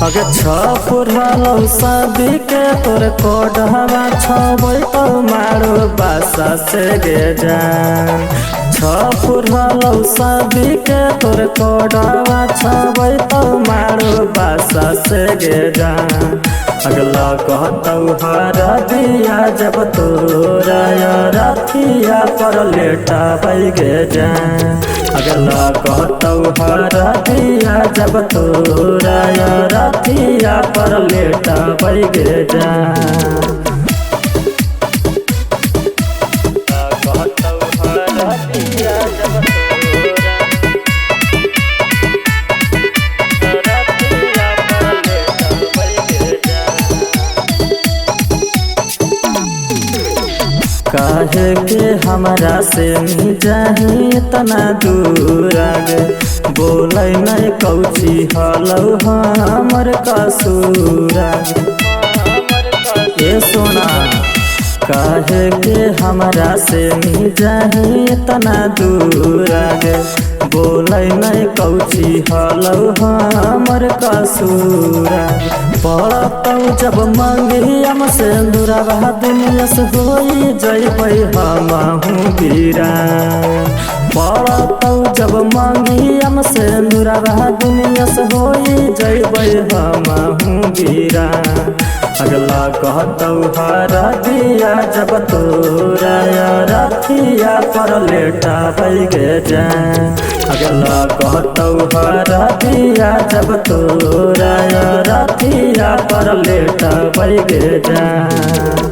अगे छपुरलो शादी के तोर कोडहवा छबै तो मारो बासा से गे जान। छपुरलो शादी के तोर कोडहवा छबै तो मारो बासा से गे जान। अगला कहतौ हर दिया जब तोरा रथिया पर लेटा बैगे जान। अगला कहतौ हर दिया जब तोरा रथिया पर लेटा बैगे जान। काहे के हमरा से जाही इतना दूर आगे बोलै नहीं कौची हलौ हमर कसूर ए सोना। काहे के हमरा से जाही इतना दूर आगे बोलै नहीं कौची हलौ हमर कसूर। पड़तौ जब मांगी हमसे दुरावा दुनिया से होई जैबै हमहू बीरान। पड़तौ जब मांगी हमसे दुरावा दुनिया से होई जैबै हमहू बीरान। अगला कहतौ हर दिया जब तोरा रथिया पर लेटा बैगे जान। अगला कहतौ हर दिया जब तोरा रथिया पर लेटा बैगे जान।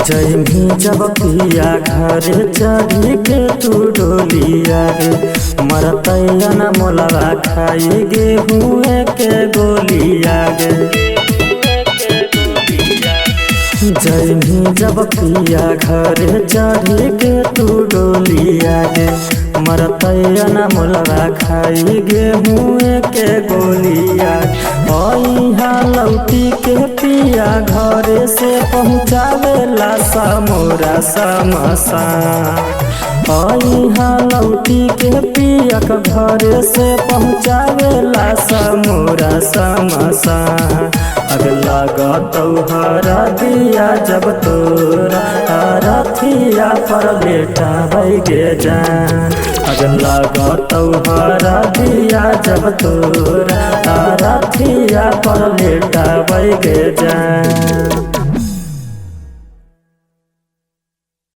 जैमी जब पिया घर चढ़ी के तू डोलिया गे मरतैया न मोलवा खाई गेहूँ के गोलिया गे। जैमी जब पिया घर चढ़ी के तू डोलिया गे मरतैया न मोलवा खाई गेहूँ के गोलिया। लौटी के पिया घरे से पहुँचावेला समोरा समसान। लौटी के पिया घरे से पहुँचावेला समोरा समसान। अगला कहतौ हर दिया जब तोरा रथिया पर लेटा बैगे जान। अगला कहतौ हर दिया जब तोरा रथिया पर लेटा बैगे जान।